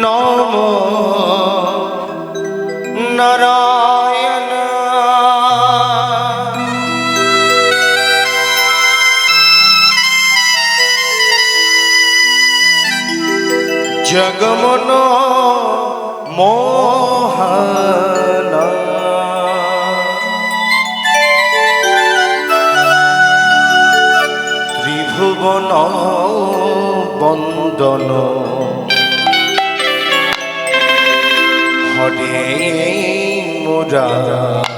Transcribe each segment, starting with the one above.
নমো নারায়ণ জগমন মোহন ত্রিভুবন বন্দন হরে মুরারি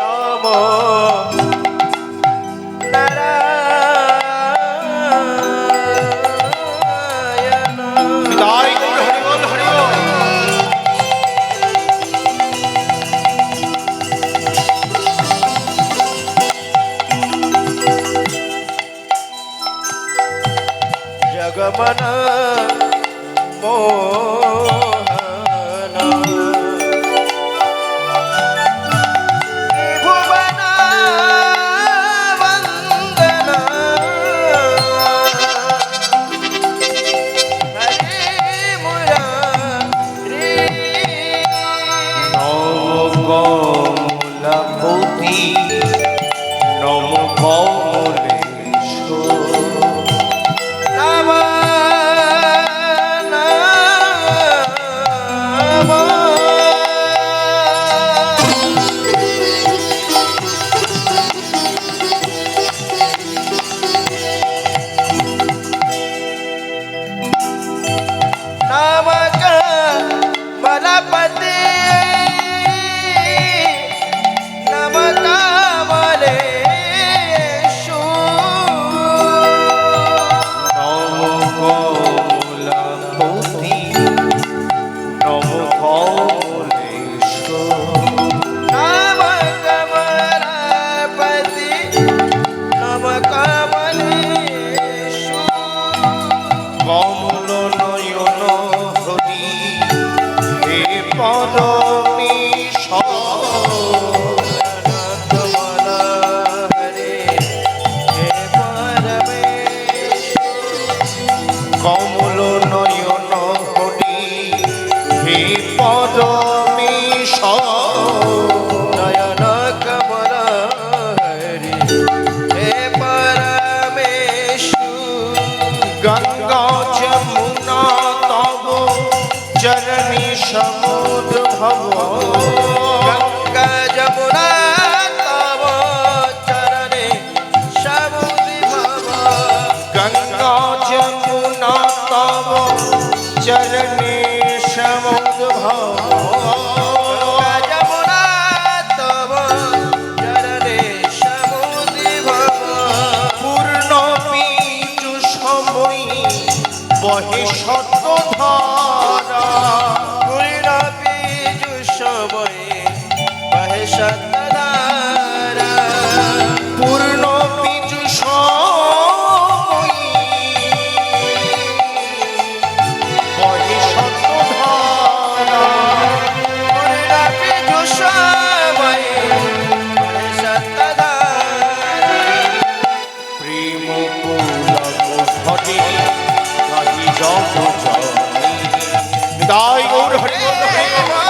নম নারায়ণ বিদায় গৌর হরি বল হরি বল জগমন মোহন ত্রিভুবন বন্দন হরে মুরারি নম কমলাপতি নম কমলেশ্বর কমল নয়ন হরি হে পরমেশ নয়ন কমল হরি হে পরমেশ গঙ্গা যমুনা তব চরণী সমুদ্র ভব গঙ্গা যমুনা তব চরণী সমুদ্র ভব গঙ্গা যমুনা তব চরণী সমুদ্র ভব যমুনা তব চরণী সমুদ্র ভব পূর্ণ বীজু সময় বহে শতধারা পূর্ণ বীজু সময় বহে শতধারা পূর্ণ বীজু সময় বহে শতধারা পূর্ণ বীজু সময় বহে শতধারা প্রেম পুলক ভজে গাহি জপ জনি বিদায় গৌর হরি বল হরি বল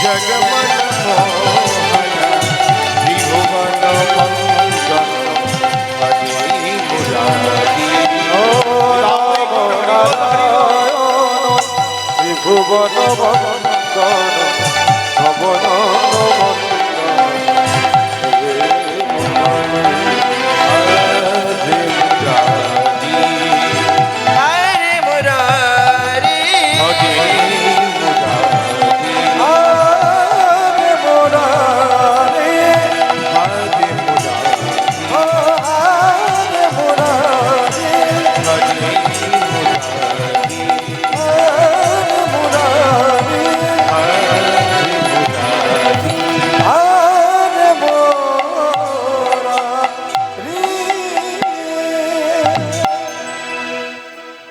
জগমন মোহন ত্রিভুবন বন্দন হরে মুরারি ত্রিভুবন বন্দন ভবন হরি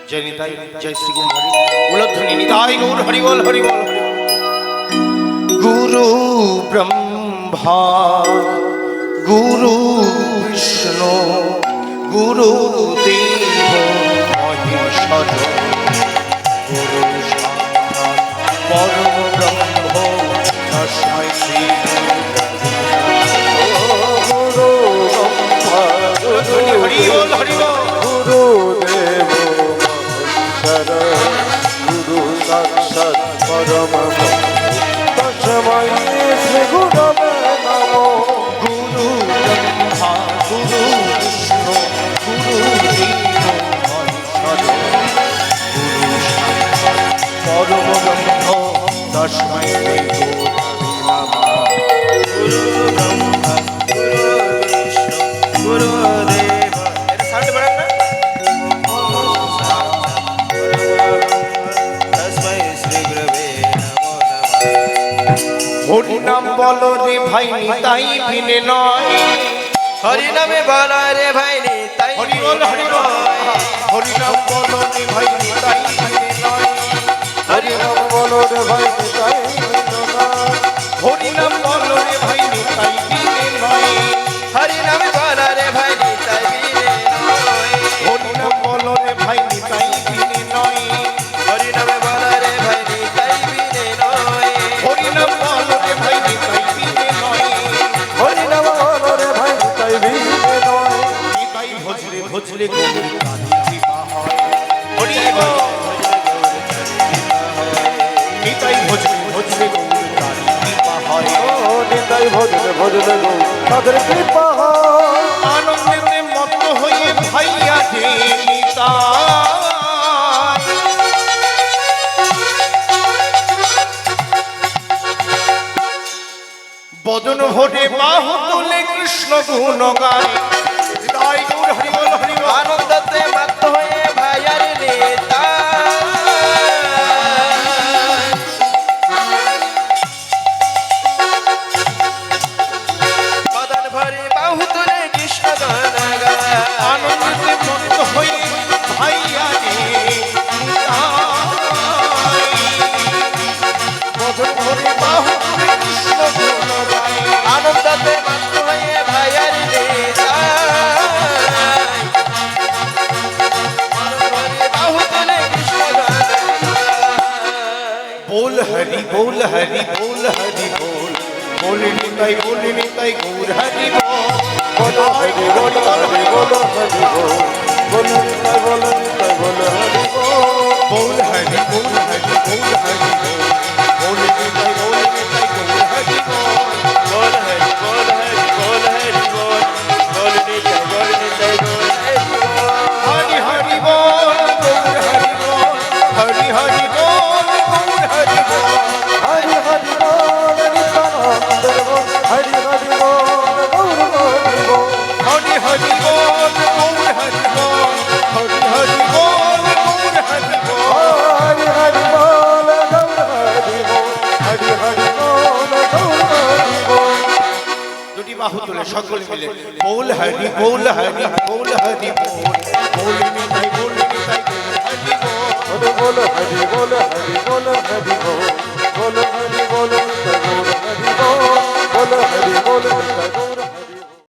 जय निताई जय श्री गुरु हरि उलध्वनि निताई गौर हरि बोल हरि बोल गुरु ब्रह्मा गुरु विष्णु गुरु देव महेश्वर गुरु साक्षात् परम ब्रह्म तस्मै श्री गुरु ब्रह्मा उलध्वनि हरि बोल गुरु देव गुरु साक्षात् परम तस्मै श्री गुरवे नमो गुरु ब्रह्मा गुरु विष्णु गुरु देव महेश्वर गुरु साक्षात् परम ब्रह्म तस्मै श्री गुरवे नमः गुरु ब्रह्मा गुरु विष्णु गुरु देव এটা সাউন্ড বাড়ান না হরি নাম বলো রে ভাই নিতাই বিনে নয় হরি নামে বলো রে ভাই নিতাই হরি বল হরি বল হরি নাম বলো রে ভাই নিতাই বিনে নয় হরি নাম বলো রে ভাই নিতাই বিনে নয় হরি নাম বলো রে ভাই নিতাই বিনে নয় হরি নামে বলো রে ভাই নিতাই বিনে নয় হরি নাম বলো রে ভাই নিতাই বিনে নয় হরি নামে বলো রে ভাই নিতাই বিনে নয় হরি নাম বলো রে ভাই নিতাই বিনে নয় হরি নাম বলো রে ভাই নিতাই বিনে নয় নিতাই ভজলে ভজলে গৌর কালী কৃপা হয় হরি বল নিতাই ভজলে ভজলে গৌর কালী কৃপা হয় ও নিতাই ভজলে ভজলে গৌর তাদের কৃপা হয় আনন্দেতে মত্ত হয়ে ভাইয়া যে নিতাই বদন ভোটে বাহু তুলে কৃষ্ণ গুণ গায় হৃদয় গৌর হরি বল হরি বল আনন্দতে মত্ত হয়ে ভাইয়ার নেতা বদন ভরে বাহু তুলে কৃষ্ণ গান গায় আনন্দতে মত্ত হয়ে ভাইয়ার নেতা বদন ভরে বাহু তুলে কৃষ্ণ গুণ গায় আনন্দতে মত্ত হয়ে ভাইয়ার নেতা बोल हरि बोल हरि बोल हरि बोल बोल निताई गौर हरि बोल बोलो हरि बोल हरि बोल हरि बोल बोल निताई बोल हरि बोल बोल हरि बोल हरि बोल हरि बोल बोल निताई गौर हरि बोल बोल हरि बोल हरि बोल हरि बोल बोल निताई गौर हरि बोल हरि हरि बोल गौर हरि बोल हरि हरि बोल गौर हरि बोल हरि हरि बोल नित्यानंद बोल हरि हरि बोल गौर हरि बोल हरि हरि बोल गौर हरि बोल हरि हरि बोल गौर हरि बोल हरि हरि बोल गौर हरि बोल हरि हरि बोल गौर हरि बोल দুটি বাহু তুলে সকলে মিলে बोल हरि बोल हरि बोल हरि बोल बोल निताई गौर हरि बोल बोल हरि बोल हरि बोल हरि बोल